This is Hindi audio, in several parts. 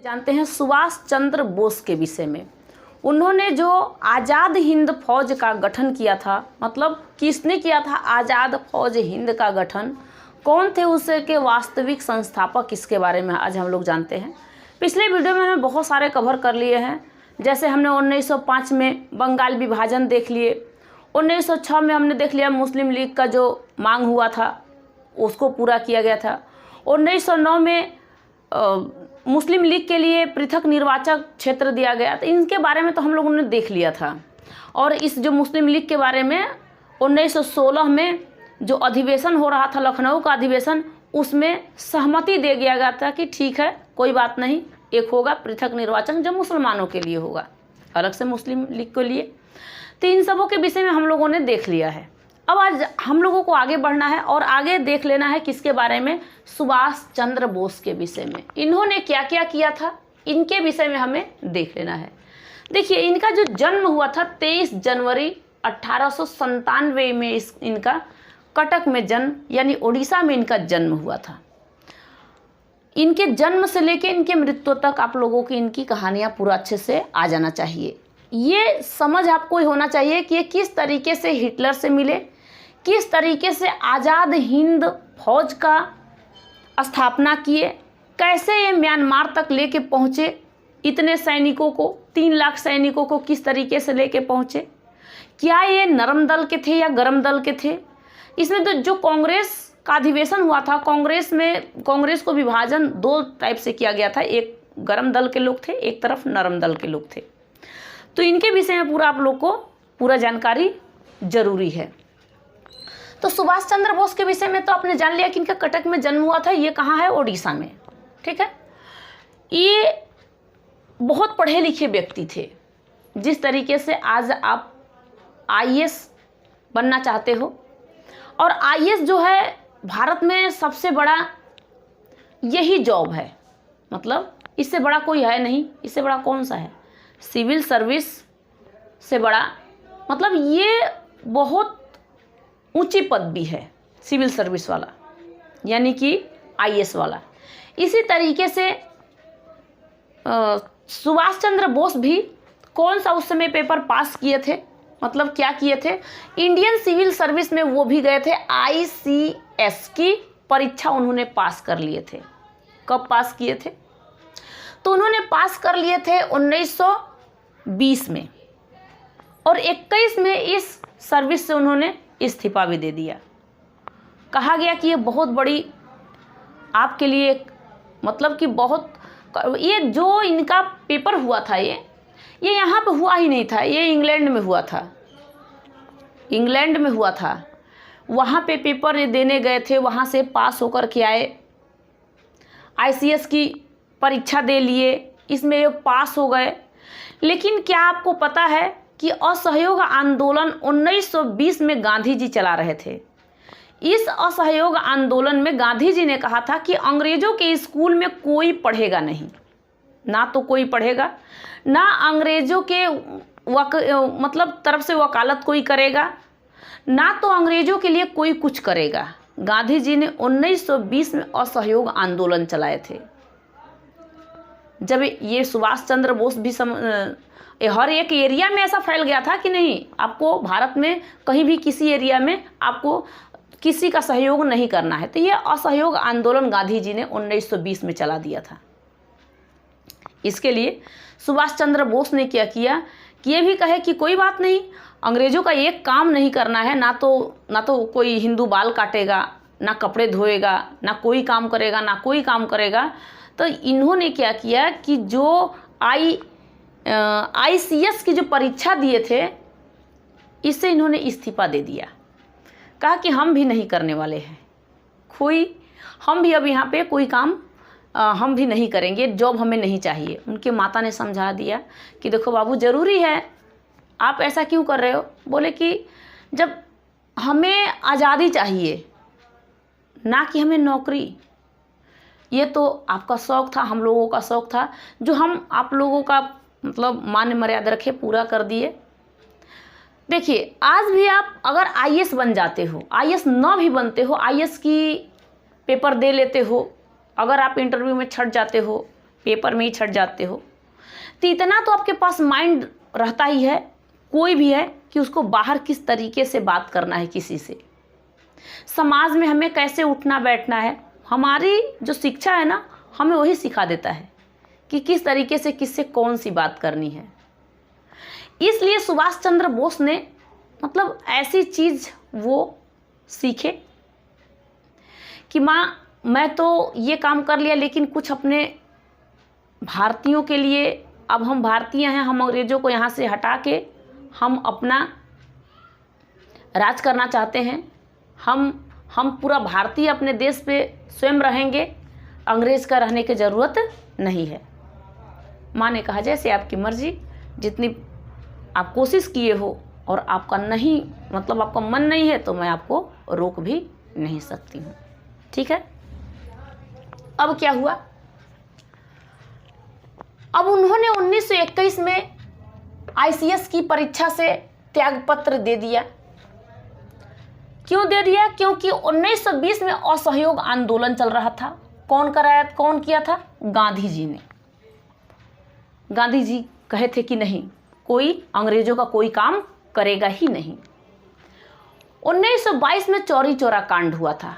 जानते हैं सुभाष चंद्र बोस के विषय में। उन्होंने जो आज़ाद हिंद फौज का गठन किया था, मतलब किसने किया था आज़ाद फौज हिंद का गठन, कौन थे उसके वास्तविक संस्थापक, इसके बारे में आज हम लोग जानते हैं। पिछले वीडियो में हमने बहुत सारे कवर कर लिए हैं। जैसे हमने 1905 में बंगाल विभाजन देख लिए, 1906 में हमने देख लिया मुस्लिम लीग का जो मांग हुआ था उसको पूरा किया गया था। 1909 में मुस्लिम लीग के लिए पृथक निर्वाचक क्षेत्र दिया गया, तो इनके बारे में तो हम लोगों ने देख लिया था। और इस जो मुस्लिम लीग के बारे में 1916 में जो अधिवेशन हो रहा था, लखनऊ का अधिवेशन, उसमें सहमति दे दिया गया था कि ठीक है कोई बात नहीं, एक होगा पृथक निर्वाचन जो मुसलमानों के लिए होगा, अलग से मुस्लिम लीग के लिए। तो इन सबों के विषय में हम लोगों ने देख लिया है। अब आज हम लोगों को आगे बढ़ना है और आगे देख लेना है किसके बारे में, सुभाष चंद्र बोस के विषय में। इन्होंने क्या क्या किया था, इनके विषय में हमें देख लेना है। देखिए, इनका जो जन्म हुआ था 23 जनवरी 1897 में इनका कटक में जन्म, यानी उड़ीसा में इनका जन्म हुआ था। इनके जन्म से लेके इनके मृत्यु तक आप लोगों की इनकी कहानियाँ पूरा अच्छे से आ जाना चाहिए। ये समझ आपको होना चाहिए कि ये किस तरीके से हिटलर से मिले, किस तरीके से आज़ाद हिंद फौज का स्थापना किए, कैसे ये म्यांमार तक लेके पहुँचे, इतने सैनिकों को, 3 लाख सैनिकों को किस तरीके से लेके पहुँचे, क्या ये नरम दल के थे या गरम दल के थे। इसमें तो जो कांग्रेस का अधिवेशन हुआ था, कांग्रेस को विभाजन 2 टाइप से किया गया था, एक गरम दल के लोग थे, एक तरफ नरम दल के लोग थे। तो इनके विषय में पूरा आप लोग को पूरा जानकारी जरूरी है। तो सुभाष चंद्र बोस के विषय में तो आपने जान लिया कि इनका कटक में जन्म हुआ था। ये कहाँ है, ओडिशा में, ठीक है। ये बहुत पढ़े लिखे व्यक्ति थे। जिस तरीके से आज आप आईएएस बनना चाहते हो, और आईएएस जो है भारत में सबसे बड़ा यही जॉब है, मतलब इससे बड़ा कोई है नहीं। इससे बड़ा कौन सा है, सिविल सर्विस से बड़ा, मतलब ये बहुत ऊंची पदवी है सिविल सर्विस वाला, यानी कि आईएएस वाला। इसी तरीके से सुभाष चंद्र बोस भी कौन सा उस समय पेपर पास किए थे, मतलब क्या किए थे, इंडियन सिविल सर्विस में वो भी गए थे। आईसीएस की परीक्षा उन्होंने पास कर लिए थे। कब पास किए थे, तो उन्होंने पास कर लिए थे 1920 में, और 21 में इस सर्विस से उन्होंने इस्तीफा भी दे दिया। कहा गया कि ये बहुत बड़ी आपके लिए, मतलब कि बहुत, ये जो इनका पेपर हुआ था ये यहाँ पे हुआ ही नहीं था, ये इंग्लैंड में हुआ था। इंग्लैंड में हुआ था, वहाँ पे पेपर देने गए थे, वहाँ से पास होकर के आए, आईसीएस की परीक्षा दे लिए, इसमें ये पास हो गए। लेकिन क्या आपको पता है कि असहयोग आंदोलन 1920 में गांधी जी चला रहे थे। इस असहयोग आंदोलन में गांधी जी ने कहा था कि अंग्रेजों के स्कूल में कोई पढ़ेगा नहीं, ना तो कोई पढ़ेगा, ना अंग्रेजों के मतलब तरफ से वकालत कोई करेगा, ना तो अंग्रेजों के लिए कोई कुछ करेगा। गांधी जी ने 1920 में असहयोग आंदोलन चलाए थे। जब ये सुभाष चंद्र बोस भी हर एक एरिया में ऐसा फैल गया था कि नहीं, आपको भारत में कहीं भी किसी एरिया में आपको किसी का सहयोग नहीं करना है, तो ये असहयोग आंदोलन गांधी जी ने 1920 में चला दिया था। इसके लिए सुभाष चंद्र बोस ने क्या किया कि ये भी कहे कि कोई बात नहीं, अंग्रेजों का एक काम नहीं करना है, ना तो कोई हिंदू बाल काटेगा, ना कपड़े धोएगा, ना कोई काम करेगा, ना कोई काम करेगा। तो इन्होंने क्या किया कि जो आईसीएस की जो परीक्षा दिए थे, इससे इन्होंने इस्तीफा दे दिया। कहा कि हम भी नहीं करने वाले हैं हम भी अब यहाँ पे कोई काम हम भी नहीं करेंगे, जॉब हमें नहीं चाहिए। उनके माता ने समझा दिया कि देखो बाबू, ज़रूरी है, आप ऐसा क्यों कर रहे हो। बोले कि जब हमें आज़ादी चाहिए, ना कि हमें नौकरी। ये तो आपका शौक़ था, हम लोगों का शौक़ था, जो हम आप लोगों का मतलब मान मर्यादा रखे पूरा कर दिए। देखिए, आज भी आप अगर आईएएस बन जाते हो, आईएएस ना भी बनते हो, आईएएस की पेपर दे लेते हो, अगर आप इंटरव्यू में छट जाते हो, पेपर में ही छट जाते हो, तो इतना तो आपके पास माइंड रहता ही है, कोई भी है, कि उसको बाहर किस तरीके से बात करना है किसी से, समाज में हमें कैसे उठना बैठना है। हमारी जो शिक्षा है ना, हमें वही सिखा देता है कि किस तरीके से किससे कौन सी बात करनी है। इसलिए सुभाष चंद्र बोस ने मतलब ऐसी चीज़ वो सीखे कि मैं तो ये काम कर लिया, लेकिन कुछ अपने भारतीयों के लिए, अब हम भारतीय हैं, हम अंग्रेज़ों को यहाँ से हटा के हम अपना राज करना चाहते हैं। हम पूरा भारतीय अपने देश पे स्वयं रहेंगे, अंग्रेज़ का रहने की ज़रूरत नहीं है। माँ ने कहा जैसे आपकी मर्ज़ी, जितनी आप कोशिश किए हो और आपका नहीं, मतलब आपका मन नहीं है, तो मैं आपको रोक भी नहीं सकती हूँ। ठीक है। अब क्या हुआ, अब उन्होंने 1921 में ICS की परीक्षा से त्यागपत्र दे दिया। क्यों दे दिया? क्योंकि 1920 में असहयोग आंदोलन चल रहा था। कौन किया था? गांधी जी ने। गांधी जी कहे थे कि नहीं, कोई अंग्रेजों का कोई काम करेगा ही नहीं। 1922 में चौरी चौरा कांड हुआ था।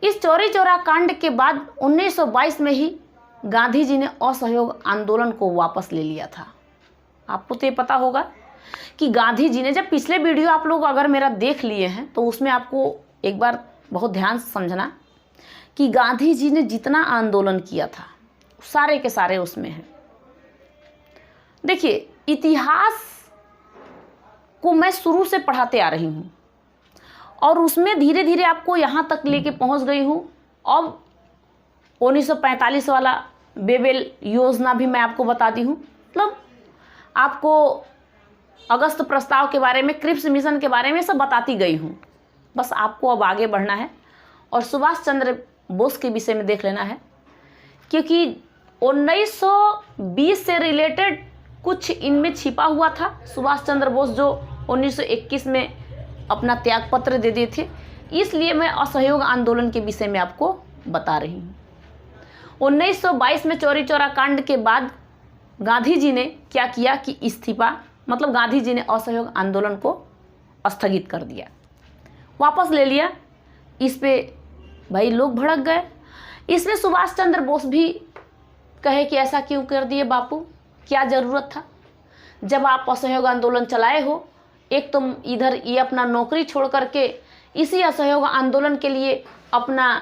इस चौरी चौरा कांड के बाद 1922 में ही गांधी जी ने असहयोग आंदोलन को वापस ले लिया था। आपको तो ये पता होगा कि गांधी जी ने, जब पिछले वीडियो आप लोग अगर मेरा देख लिए हैं तो उसमें आपको एक बार बहुत ध्यान से समझना कि गांधी जी ने जितना आंदोलन किया था सारे के सारे उसमें हैं। देखिए, इतिहास को मैं शुरू से पढ़ाते आ रही हूँ और उसमें धीरे धीरे आपको यहाँ तक लेके पहुँच गई हूँ। अब 1945 वाला बेबेल योजना भी मैं आपको बता दी हूँ, मतलब आपको अगस्त प्रस्ताव के बारे में, क्रिप्स मिशन के बारे में सब बताती गई हूँ। बस आपको अब आगे बढ़ना है और सुभाष चंद्र बोस के विषय में देख लेना है, क्योंकि 1920 से रिलेटेड कुछ इनमें छिपा हुआ था। सुभाष चंद्र बोस जो 1921 में अपना त्यागपत्र दे दिए थे, इसलिए मैं असहयोग आंदोलन के विषय में आपको बता रही हूँ। 1922 में चौरी चौरा कांड के बाद गांधी जी ने क्या किया कि इस्तीफा, मतलब गांधी जी ने असहयोग आंदोलन को स्थगित कर दिया, वापस ले लिया। इस पे भाई लोग भड़क गए। इसमें सुभाष चंद्र बोस भी कहे कि ऐसा क्यों कर दिए बापू, क्या ज़रूरत था? जब आप असहयोग आंदोलन चलाए हो, एक तुम इधर ये अपना नौकरी छोड़ करके इसी असहयोग आंदोलन के लिए अपना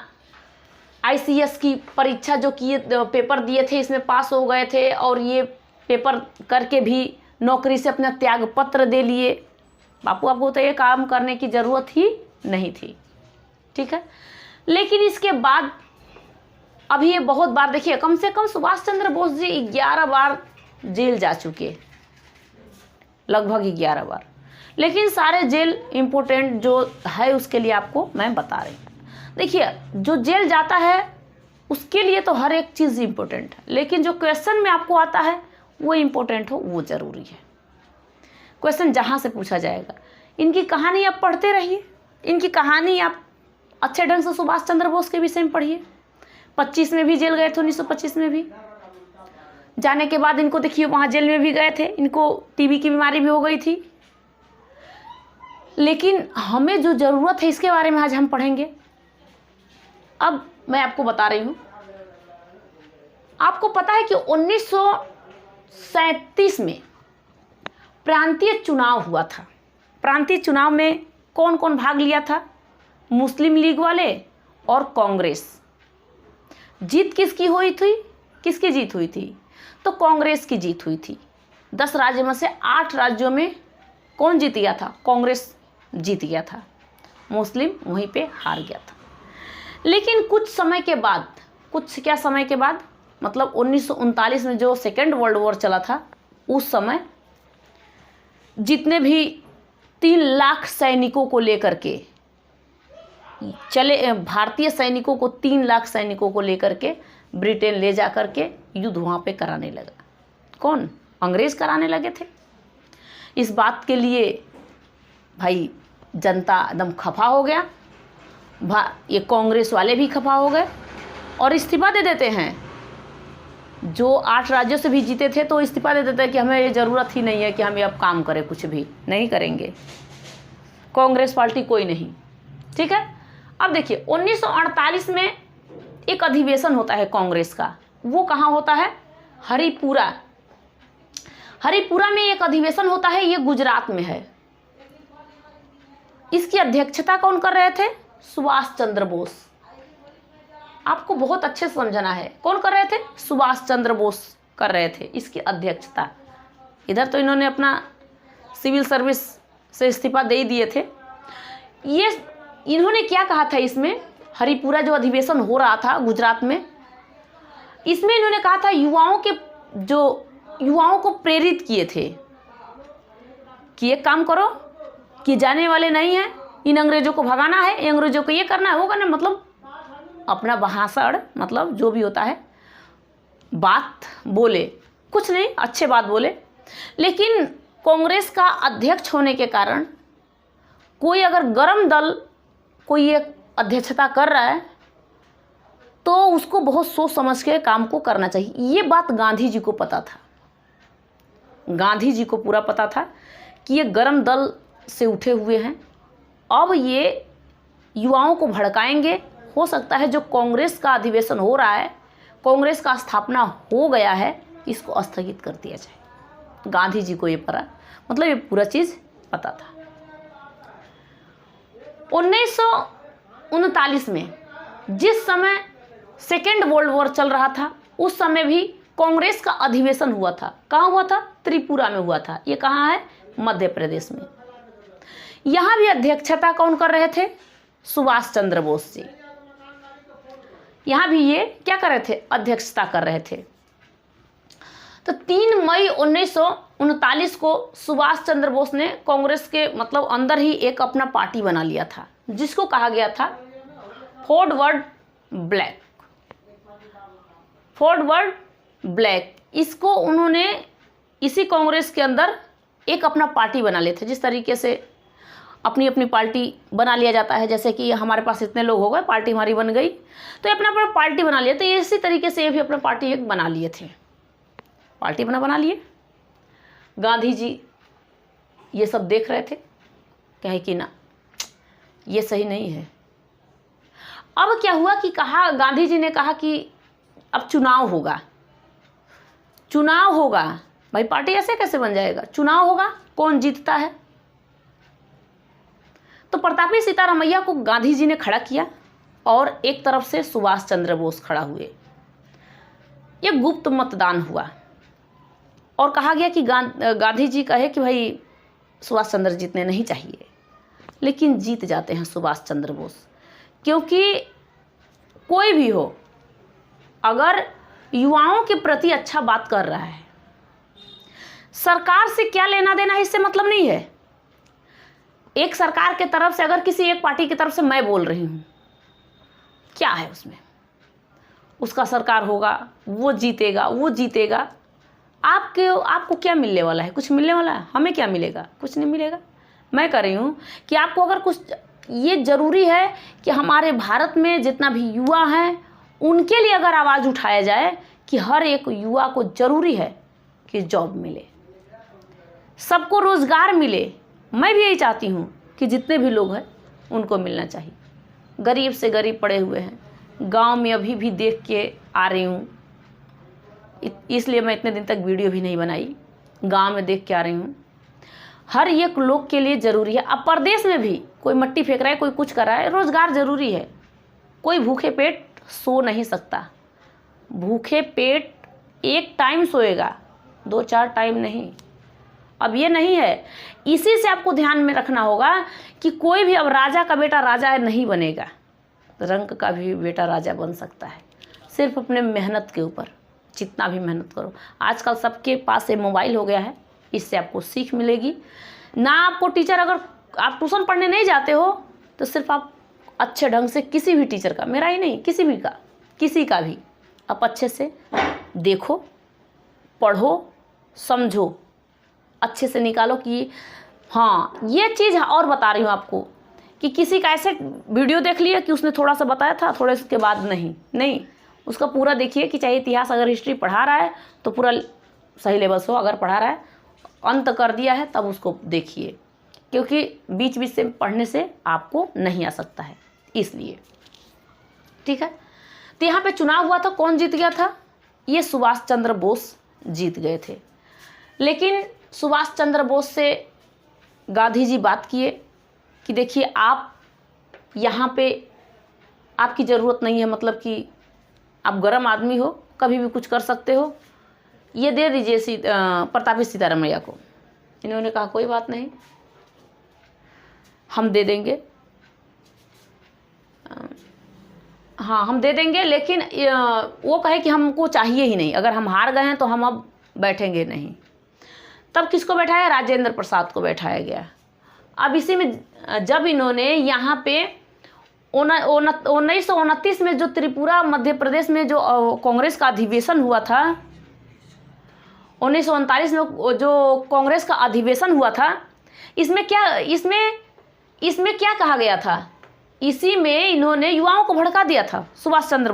ICS की परीक्षा जो किए, पेपर दिए थे, इसमें पास हो गए थे और ये पेपर करके भी नौकरी से अपना त्याग पत्र दे लिए। बापू, आपको तो ये काम करने की ज़रूरत ही नहीं थी। ठीक है। लेकिन इसके बाद अभी ये बहुत बार, देखिए, कम से कम सुभाष चंद्र बोस जी 11 बार जेल जा चुके, लगभग 11 बार। लेकिन सारे जेल इम्पोर्टेंट जो है उसके लिए आपको मैं बता रही हूँ। देखिए, जो जेल जाता है उसके लिए तो हर एक चीज़ इम्पोर्टेंट है, लेकिन जो क्वेश्चन में आपको आता है वो इम्पोर्टेंट हो, वो ज़रूरी है। क्वेश्चन जहाँ से पूछा जाएगा, इनकी कहानी आप पढ़ते रहिए, इनकी कहानी आप अच्छे ढंग से सुभाष चंद्र बोस के विषय में पढ़िए। 25 में भी जेल गए थे, 1925 में भी जाने के बाद इनको देखिए वहाँ जेल में भी गए थे, इनको TB की बीमारी भी हो गई थी। लेकिन हमें जो ज़रूरत है इसके बारे में आज हम पढ़ेंगे। अब मैं आपको बता रही हूँ, आपको पता है कि 1937 में प्रांतीय चुनाव हुआ था। प्रांतीय चुनाव में कौन कौन भाग लिया था? मुस्लिम लीग वाले और कांग्रेस। जीत किसकी हुई थी? किसकी जीत हुई थी? तो कांग्रेस की जीत हुई थी। 10 राज्यों में से 8 राज्यों में कौन जीत गया था? कांग्रेस जीत गया था। मुस्लिम वहीं पे हार गया था। लेकिन कुछ समय के बाद, मतलब 1939 में जो सेकेंड वर्ल्ड वॉर चला था, उस समय जितने भी 3 लाख सैनिकों को लेकर के चले, भारतीय सैनिकों को 3 लाख सैनिकों को लेकर के ब्रिटेन ले जा कर के युद्ध वहाँ पे कराने लगा। कौन? अंग्रेज कराने लगे थे। इस बात के लिए भाई जनता एकदम खफा हो गया, ये कांग्रेस वाले भी खफा हो गए और इस्तीफा दे देते हैं। जो 8 राज्यों से भी जीते थे तो इस्तीफा दे देते कि हमें ये ज़रूरत ही नहीं है कि हम अब काम करें, कुछ भी नहीं करेंगे, कांग्रेस पार्टी कोई नहीं। ठीक है, अब देखिए 1948 में एक अधिवेशन होता है कांग्रेस का। वो कहाँ होता है? हरिपुरा। हरिपुरा में एक अधिवेशन होता है, ये गुजरात में है। इसकी अध्यक्षता कौन कर रहे थे? सुभाष चंद्र बोस। आपको बहुत अच्छे से समझना है, कौन कर रहे थे? सुभाष चंद्र बोस कर रहे थे इसकी अध्यक्षता। इधर तो इन्होंने अपना सिविल सर्विस से इस्तीफा दे ही दिए थे। ये इन्होंने क्या कहा था इसमें, हरिपुरा जो अधिवेशन हो रहा था गुजरात में, इसमें इन्होंने कहा था युवाओं को प्रेरित किए थे कि एक काम करो कि जाने वाले नहीं हैं, इन अंग्रेजों को भगाना है, इन अंग्रेजों को ये करना है, वो करना है, मतलब अपना भाषण, मतलब जो भी होता है बात बोले, कुछ नहीं, अच्छे बात बोले। लेकिन कांग्रेस का अध्यक्ष होने के कारण कोई अगर गरम दल कोई एक अध्यक्षता कर रहा है तो उसको बहुत सोच समझ के काम को करना चाहिए। ये बात गांधी जी को पता था, गांधी जी को पूरा पता था कि ये गरम दल से उठे हुए हैं, अब ये युवाओं को भड़काएंगे। हो सकता है जो कांग्रेस का अधिवेशन हो रहा है, कांग्रेस का स्थापना हो गया है, इसको स्थगित कर दिया जाए। गांधी जी को ये पता, मतलब ये पूरा चीज़ पता था। 1939 में जिस समय सेकेंड वर्ल्ड वॉर चल रहा था, उस समय भी कांग्रेस का अधिवेशन हुआ था। कहाँ हुआ था? त्रिपुरा में हुआ था। ये कहाँ है? मध्य प्रदेश में। यहाँ भी अध्यक्षता कौन कर रहे थे? सुभाष चंद्र बोस जी। यहाँ भी ये क्या कर रहे थे? अध्यक्षता कर रहे थे। तो 3 मई 1939 को सुभाष चंद्र बोस ने कांग्रेस के मतलब अंदर ही एक अपना पार्टी बना लिया था, जिसको कहा गया था फॉरवर्ड ब्लैक। फॉरवर्ड ब्लैक, इसको उन्होंने इसी कांग्रेस के अंदर एक अपना पार्टी बना लिए थे। जिस तरीके से अपनी अपनी पार्टी बना लिया जाता है, जैसे कि हमारे पास इतने लोग हो गए, पार्टी हमारी बन गई, तो अपना अपना पार्टी बना लिया। तो इसी तरीके से ये भी अपना पार्टी एक बना लिए थे, पार्टी बना लिए। गांधी जी ये सब देख रहे थे, कहे कि ना ये सही नहीं है। अब क्या हुआ कि कहा, गांधी जी ने कहा कि अब चुनाव होगा, चुनाव होगा। भाई पार्टी ऐसे कैसे बन जाएगा? चुनाव होगा, कौन जीतता है? तो प्रतापी सीतारामैया को गांधी जी ने खड़ा किया और एक तरफ से सुभाष चंद्र बोस खड़ा हुए। ये गुप्त मतदान हुआ और कहा गया कि गांधी जी कहे कि भाई सुभाष चंद्र जीतने नहीं चाहिए, लेकिन जीत जाते हैं सुभाष चंद्र बोस। क्योंकि कोई भी हो, अगर युवाओं के प्रति अच्छा बात कर रहा है, सरकार से क्या लेना देना है इससे मतलब नहीं है। एक सरकार के तरफ से, अगर किसी एक पार्टी की तरफ से मैं बोल रही हूँ, क्या है उसमें? उसका सरकार होगा, वो जीतेगा, वो जीतेगा। आपको क्या मिलने वाला है? कुछ मिलने वाला है? हमें क्या मिलेगा? कुछ नहीं मिलेगा। मैं कह रही हूँ कि आपको अगर कुछ, ये ज़रूरी है कि हमारे भारत में जितना भी युवा हैं उनके लिए अगर आवाज़ उठाया जाए कि हर एक युवा को ज़रूरी है कि जॉब मिले, सबको रोज़गार मिले। मैं भी यही चाहती हूँ कि जितने भी लोग हैं उनको मिलना चाहिए। गरीब से गरीब पड़े हुए हैं, गांव में अभी भी देख के आ रही हूँ, इसलिए मैं इतने दिन तक वीडियो भी नहीं बनाई। गांव में देख के आ रही हूँ, हर एक लोग के लिए ज़रूरी है। अब परदेश में भी कोई मट्टी फेंक रहा है, कोई कुछ कर रहा है, रोज़गार ज़रूरी है। कोई भूखे पेट सो नहीं सकता। भूखे पेट एक टाइम सोएगा, 2-4 टाइम नहीं। अब ये नहीं है, इसी से आपको ध्यान में रखना होगा कि कोई भी अब राजा का बेटा राजा नहीं बनेगा, रंक का भी बेटा राजा बन सकता है, सिर्फ अपने मेहनत के ऊपर। जितना भी मेहनत करो, आजकल सबके पास ये मोबाइल हो गया है, इससे आपको सीख मिलेगी ना। आपको टीचर, अगर आप ट्यूशन पढ़ने नहीं जाते हो तो सिर्फ आप अच्छे ढंग से किसी भी टीचर का, मेरा ही नहीं, किसी का भी आप अच्छे से देखो, पढ़ो, समझो, अच्छे से निकालो कि हाँ ये चीज़। और बता रही हूँ आपको कि किसी का ऐसे वीडियो देख लिया कि उसने थोड़ा सा बताया था, थोड़े के बाद नहीं, उसका पूरा देखिए कि चाहे इतिहास अगर हिस्ट्री पढ़ा रहा है तो पूरा सही लेवल्स हो, अगर पढ़ा रहा है अंत कर दिया है तब उसको देखिए, क्योंकि बीच बीच से पढ़ने से आपको नहीं आ सकता है इसलिए। ठीक है, तो यहाँ पे चुनाव हुआ था, कौन जीत गया था? ये सुभाष चंद्र बोस जीत गए थे। लेकिन सुभाष चंद्र बोस से गांधी जी बात किए कि देखिए आप यहाँ पे आपकी ज़रूरत नहीं है, मतलब कि आप गर्म आदमी हो, कभी भी कुछ कर सकते हो, ये दे दीजिए प्रतापी सीतारमैया को। इन्होंने कहा कोई बात नहीं, हम दे देंगे, हाँ हम दे देंगे, लेकिन वो कहे कि हमको चाहिए ही नहीं, अगर हम हार गए हैं तो हम अब बैठेंगे नहीं। तब किसको बैठाया? राजेंद्र प्रसाद को बैठाया गया। अब इसी में जब इन्होंने यहाँ पे 1929 में जो त्रिपुरा मध्य प्रदेश में जो कांग्रेस का अधिवेशन हुआ था, 1939 में जो कांग्रेस का अधिवेशन हुआ था, इसमें क्या कहा गया था? इसी में इन्होंने युवाओं को भड़का दिया था। सुभाष चंद्र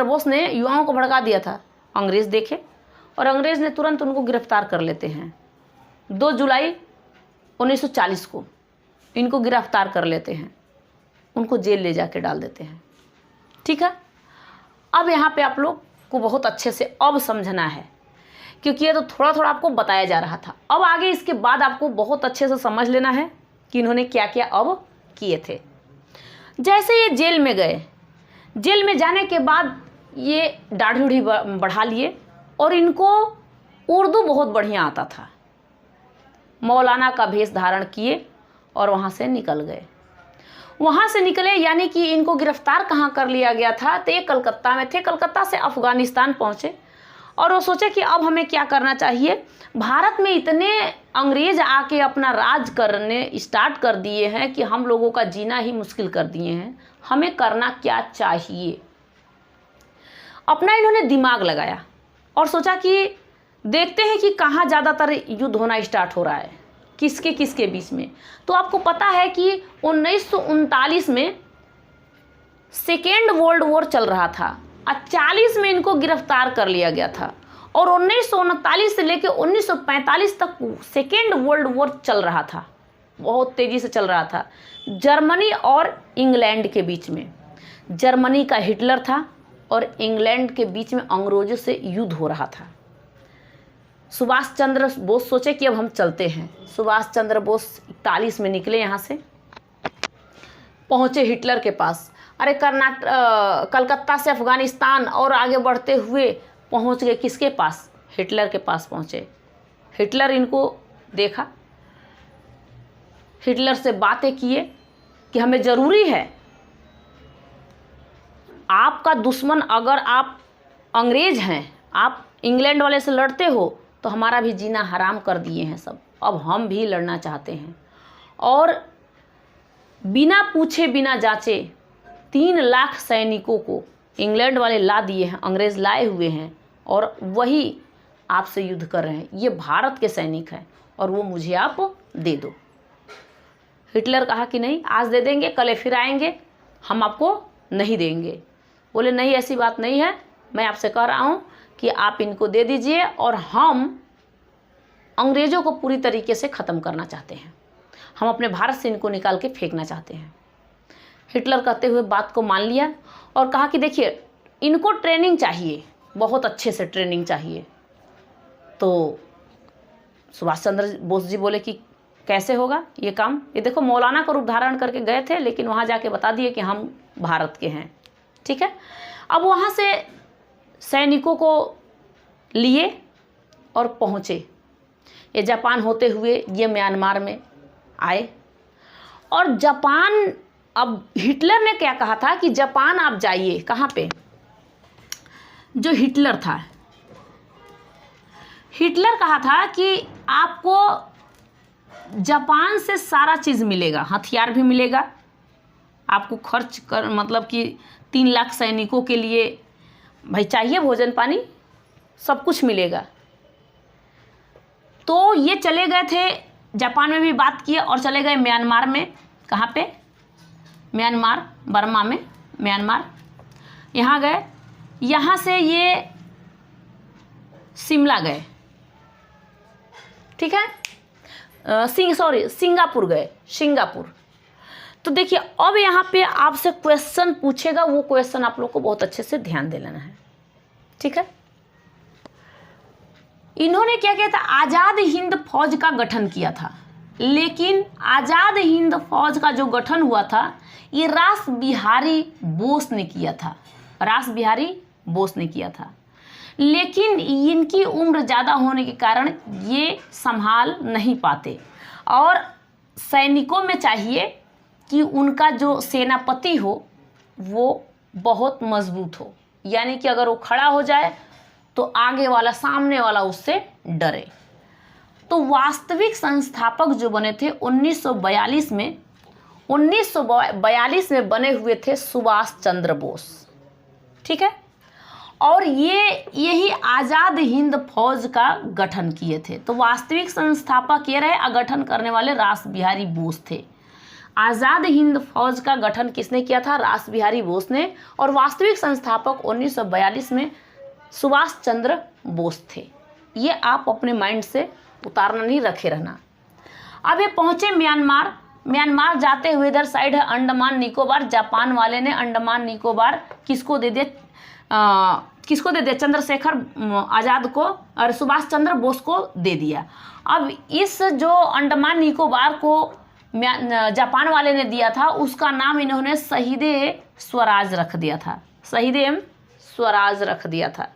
बोस ने युवाओं को भड़का दिया था। अंग्रेज़ देखे और अंग्रेज़ ने तुरंत उनको गिरफ्तार कर लेते हैं। 2 जुलाई 1940 को इनको गिरफ्तार कर लेते हैं, उनको जेल ले जाके डाल देते हैं। ठीक है, अब यहाँ पे आप लोग को बहुत अच्छे से अब समझना है, क्योंकि ये तो थोड़ा थोड़ा आपको बताया जा रहा था। अब आगे इसके बाद आपको बहुत अच्छे से समझ लेना है कि इन्होंने क्या क्या अब किए थे। जैसे ये जेल में गए, जेल में जाने के बाद ये दाढ़ी उढ़ी बढ़ा लिए और इनको उर्दू बहुत बढ़िया आता था। मौलाना का भेष धारण किए और वहाँ से निकल गए। वहाँ से निकले यानी कि इनको गिरफ्तार कहाँ कर लिया गया था? तो ये कलकत्ता में थे। कलकत्ता से अफ़गानिस्तान पहुँचे और वो सोचे कि अब हमें क्या करना चाहिए। भारत में इतने अंग्रेज आके अपना राज करने स्टार्ट कर दिए हैं कि हम लोगों का जीना ही मुश्किल कर दिए हैं, हमें करना क्या चाहिए। अपना इन्होंने दिमाग लगाया और सोचा कि देखते हैं कि कहाँ ज़्यादातर युद्ध होना स्टार्ट हो रहा है, किसके किसके बीच में। तो आपको पता है कि 1939 में सेकेंड वर्ल्ड वॉर चल रहा था और 40 में इनको गिरफ्तार कर लिया गया था और 1939 से लेकर 1945 तक सेकेंड वर्ल्ड वॉर चल रहा था, बहुत तेज़ी से चल रहा था। जर्मनी और इंग्लैंड के बीच में, जर्मनी का हिटलर था और इंग्लैंड के बीच में अंग्रेज़ों से युद्ध हो रहा था। सुभाष चंद्र बोस सोचे कि अब हम चलते हैं। सुभाष चंद्र बोस 41 में निकले, यहाँ से पहुँचे हिटलर के पास। अरे कलकत्ता से अफ़गानिस्तान और आगे बढ़ते हुए पहुँच गए किसके पास? हिटलर के पास पहुँचे। हिटलर इनको देखा, हिटलर से बातें किए कि हमें ज़रूरी है, आपका दुश्मन अगर आप अंग्रेज हैं, आप इंग्लैंड वाले से लड़ते हो तो हमारा भी जीना हराम कर दिए हैं सब, अब हम भी लड़ना चाहते हैं। और बिना पूछे बिना जांचे 3 लाख सैनिकों को इंग्लैंड वाले ला दिए हैं, अंग्रेज़ लाए हुए हैं और वही आपसे युद्ध कर रहे हैं। ये भारत के सैनिक हैं और वो मुझे आप दे दो। हिटलर कहा कि नहीं, आज दे देंगे, कल फिर आएंगे, हम आपको नहीं देंगे। बोले नहीं, ऐसी बात नहीं है, मैं आपसे कह रहा हूँ कि आप इनको दे दीजिए और हम अंग्रेज़ों को पूरी तरीके से ख़त्म करना चाहते हैं, हम अपने भारत से इनको निकाल के फेंकना चाहते हैं। हिटलर कहते हुए बात को मान लिया और कहा कि देखिए इनको ट्रेनिंग चाहिए, बहुत अच्छे से ट्रेनिंग चाहिए। तो सुभाष चंद्र बोस जी बोले कि कैसे होगा ये काम? ये देखो मौलाना का रूप धारण करके गए थे, लेकिन वहाँ जाके बता दिए कि हम भारत के हैं। ठीक है, अब वहाँ से सैनिकों को लिए और पहुँचे। ये जापान होते हुए ये म्यांमार में आए और जापान, अब हिटलर ने क्या कहा था कि जापान आप जाइए। कहाँ पे? जो हिटलर था, हिटलर कहा था कि आपको जापान से सारा चीज़ मिलेगा, हथियार भी मिलेगा, आपको खर्च कर, मतलब कि 3 लाख सैनिकों के लिए भाई चाहिए भोजन पानी, सब कुछ मिलेगा। तो ये चले गए थे जापान में भी बात किए और चले गए म्यांमार में। कहाँ पे? म्यांमार, बर्मा में म्यांमार। यहाँ गए, यहाँ से ये शिमला गए, ठीक है, सिंगापुर गए, सिंगापुर। तो देखिए अब यहाँ पे आपसे क्वेश्चन पूछेगा, वो क्वेश्चन आप लोग को बहुत अच्छे से ध्यान दे लेना है, ठीक है। इन्होंने क्या किया था, आज़ाद हिंद फौज का गठन किया था, लेकिन आज़ाद हिंद फौज का जो गठन हुआ था ये रास बिहारी बोस ने किया था, रास बिहारी बोस ने किया था। लेकिन इनकी उम्र ज़्यादा होने के कारण ये संभाल नहीं पाते, और सैनिकों में चाहिए कि उनका जो सेनापति हो वो बहुत मजबूत हो, यानी कि अगर वो खड़ा हो जाए तो आगे वाला, सामने वाला उससे डरे। तो वास्तविक संस्थापक जो बने थे 1942 में, 1942 में बने हुए थे सुभाष चंद्र बोस, ठीक है। और यही आज़ाद हिंद फौज का गठन किए थे। तो वास्तविक संस्थापक ये रहे, गठन करने वाले रास बिहारी बोस थे। आज़ाद हिंद फौज का गठन किसने किया था, रास बिहारी बोस ने, और वास्तविक संस्थापक 1942 में सुभाष चंद्र बोस थे। ये आप अपने माइंड से उतारना नहीं, रखे रहना। अब ये पहुँचे म्यांमार। म्यांमार जाते हुए इधर साइड है अंडमान निकोबार। जापान वाले ने अंडमान निकोबार किसको दे दिया, चंद्रशेखर आज़ाद को और सुभाष चंद्र बोस को दे दिया। अब इस जो अंडमान निकोबार को जापान वाले ने दिया था, उसका नाम इन्होंने शहीद स्वराज रख दिया था, शहीद स्वराज रख दिया था।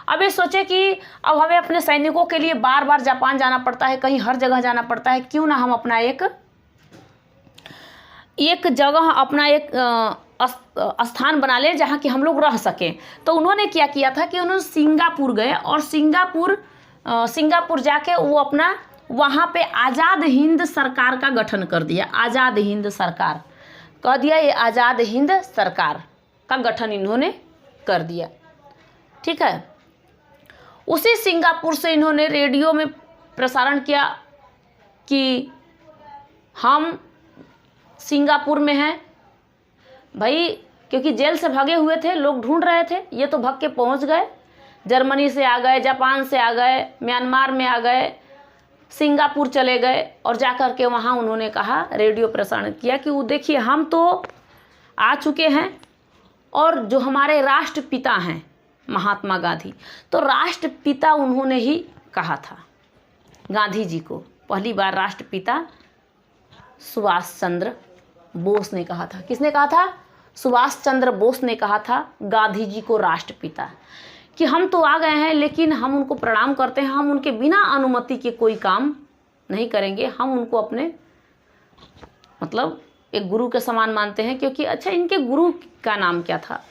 अब ये सोचे कि अब हमें अपने सैनिकों के लिए बार बार जापान जाना पड़ता है, कहीं हर जगह जाना पड़ता है, क्यों ना हम अपना एक जगह, अपना एक स्थान बना लें जहाँ कि हम लोग रह सकें। तो उन्होंने क्या किया था कि उन्होंने सिंगापुर गए, और सिंगापुर जाके वो अपना वहाँ पे आज़ाद हिंद सरकार का गठन कर दिया। आज़ाद हिंद सरकार कह दिया, ये आज़ाद हिंद सरकार का गठन इन्होंने कर दिया, ठीक है। उसी सिंगापुर से इन्होंने रेडियो में प्रसारण किया कि हम सिंगापुर में हैं भाई, क्योंकि जेल से भागे हुए थे, लोग ढूंढ रहे थे, ये तो भाग के पहुंच गए, जर्मनी से आ गए, जापान से आ गए, म्यांमार में आ गए, सिंगापुर चले गए, और जाकर के वहाँ उन्होंने कहा, रेडियो प्रसारण किया कि वो देखिए हम तो आ चुके हैं, और जो हमारे राष्ट्रपिता हैं महात्मा गांधी, तो राष्ट्रपिता उन्होंने ही कहा था गांधी जी को, पहली बार राष्ट्रपिता सुभाष चंद्र बोस ने कहा था। किसने कहा था, सुभाष चंद्र बोस ने कहा था गांधी जी को राष्ट्रपिता, कि हम तो आ गए हैं लेकिन हम उनको प्रणाम करते हैं, हम उनके बिना अनुमति के कोई काम नहीं करेंगे, हम उनको अपने मतलब एक गुरु के समान मानते हैं। क्योंकि अच्छा, इनके गुरु का नाम क्या था,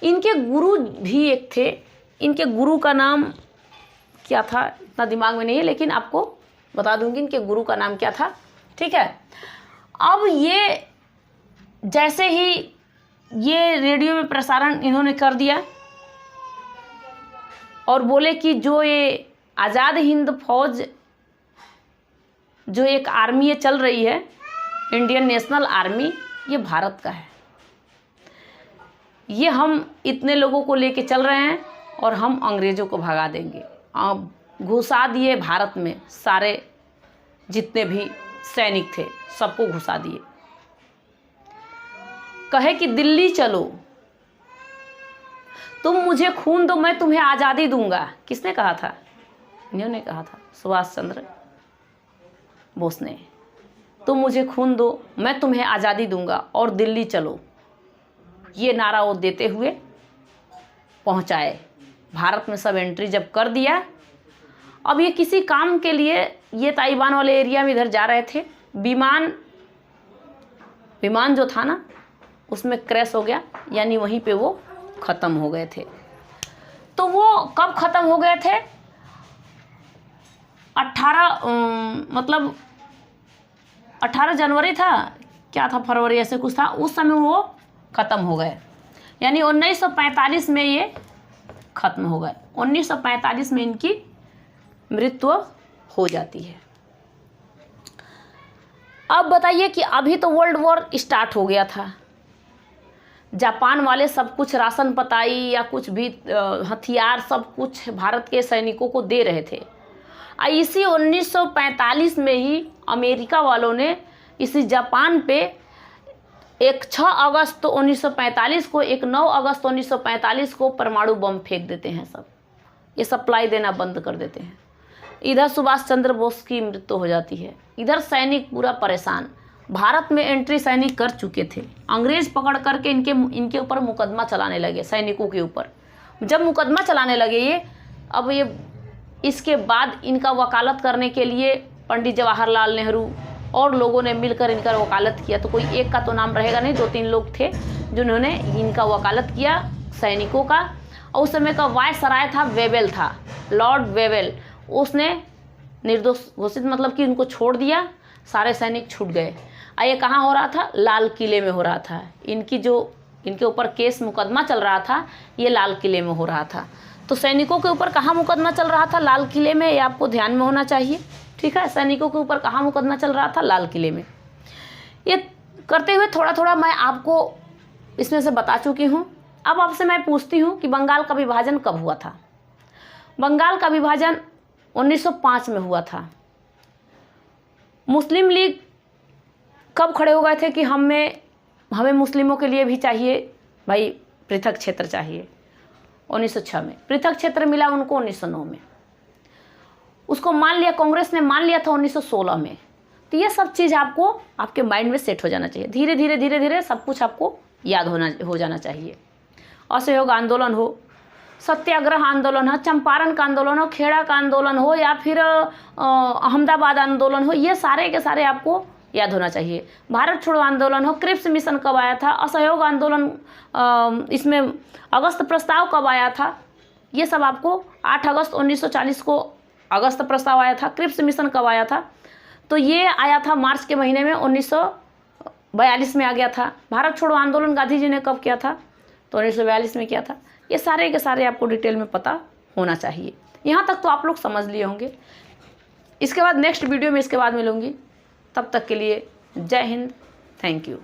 इनके गुरु भी एक थे, इनके गुरु का नाम क्या था इतना दिमाग में नहीं है, लेकिन आपको बता दूंगी इनके गुरु का नाम क्या था, ठीक है। अब ये जैसे ही ये रेडियो में प्रसारण इन्होंने कर दिया और बोले कि जो ये आज़ाद हिंद फौज जो एक आर्मी ये चल रही है, इंडियन नेशनल आर्मी, ये भारत का है, ये हम इतने लोगों को लेके चल रहे हैं और हम अंग्रेज़ों को भगा देंगे। अब घुसा दिए भारत में, सारे जितने भी सैनिक थे सबको घुसा दिए। कहे कि दिल्ली चलो, तुम मुझे खून दो, मैं तुम्हें आज़ादी दूंगा। किसने कहा था, इन्होंने कहा था, सुभाष चंद्र बोस ने। तुम मुझे खून दो, मैं तुम्हें आज़ादी दूंगा और दिल्ली चलो, ये नारा वो देते हुए पहुंचाए। भारत में सब एंट्री जब कर दिया, अब ये किसी काम के लिए ये ताइवान वाले एरिया में इधर जा रहे थे, विमान जो था ना उसमें क्रैश हो गया, यानी वहीं पे वो ख़त्म हो गए थे। तो वो कब ख़त्म हो गए थे, 18 जनवरी था क्या था, फरवरी ऐसे कुछ था, उस समय वो ख़त्म हो गए, यानी 1945 में ये ख़त्म हो गए। 1945 में इनकी मृत्यु हो जाती है। अब बताइए कि अभी तो वर्ल्ड वॉर स्टार्ट हो गया था, जापान वाले सब कुछ राशन पताई या कुछ भी हथियार सब कुछ भारत के सैनिकों को दे रहे थे। इसी 1945 में ही अमेरिका वालों ने इसी जापान पे एक 6 अगस्त 1945 को, एक 9 अगस्त 1945 को परमाणु बम फेंक देते हैं। सब ये सप्लाई देना बंद कर देते हैं। इधर सुभाष चंद्र बोस की मृत्यु हो जाती है, इधर सैनिक पूरा परेशान। भारत में एंट्री सैनिक कर चुके थे, अंग्रेज पकड़ करके इनके ऊपर मुकदमा चलाने लगे, सैनिकों के ऊपर। जब मुकदमा चलाने लगे ये इसके बाद इनका वकालत करने के लिए पंडित जवाहरलाल नेहरू और लोगों ने मिलकर इनका वकालत किया। तो कोई एक का तो नाम रहेगा नहीं, 2-3 लोग थे जिन्होंने इनका वकालत किया सैनिकों का। और उस समय का वायसराय था, वेवेल था, लॉर्ड वेवेल। उसने निर्दोष घोषित, मतलब कि उनको छोड़ दिया, सारे सैनिक छूट गए। ये कहाँ हो रहा था? लाल किले में हो रहा था। इनके ऊपर केस मुकदमा चल रहा था, ये लाल किले में हो रहा था। तो सैनिकों के ऊपर कहाँ मुकदमा चल रहा था? लाल किले में। ये आपको ध्यान में होना चाहिए, ठीक है। सैनिकों के ऊपर कहाँ मुकदमा चल रहा था? लाल किले में। ये करते हुए थोड़ा थोड़ा मैं आपको इसमें से बता चुकी हूँ। अब आपसे मैं पूछती हूँ कि बंगाल का विभाजन कब हुआ था? बंगाल का विभाजन 1905 में हुआ था। मुस्लिम लीग कब खड़े हो गए थे कि हमें मुस्लिमों के लिए भी चाहिए भाई पृथक क्षेत्र चाहिए? 1906 में। पृथक क्षेत्र मिला उनको 1909 में। उसको मान लिया, कांग्रेस ने मान लिया था 1916 में। तो ये सब चीज़ आपको आपके माइंड में सेट हो जाना चाहिए। धीरे धीरे सब कुछ आपको याद हो जाना चाहिए। असहयोग आंदोलन हो, सत्याग्रह आंदोलन हो, चंपारण का आंदोलन हो, खेड़ा का आंदोलन हो, या फिर अहमदाबाद आंदोलन हो, ये सारे के सारे आपको याद होना चाहिए। भारत छोड़ो आंदोलन हो, क्रिप्स मिशन कब आया था, असहयोग आंदोलन, इसमें अगस्त प्रस्ताव कब आया था, ये सब आपको 8 अगस्त 1940 को अगस्त प्रस्ताव आया था। क्रिप्स मिशन कब आया था? तो ये आया था मार्च के महीने में 1942 में आ गया था। भारत छोड़ो आंदोलन गांधी जी ने कब किया था? तो 1942 में किया था। ये सारे के सारे आपको डिटेल में पता होना चाहिए। यहाँ तक तो आप लोग समझ लिए होंगे। इसके बाद नेक्स्ट वीडियो में इसके बाद मिलूँगी। तब तक के लिए जय हिंद, थैंक यू।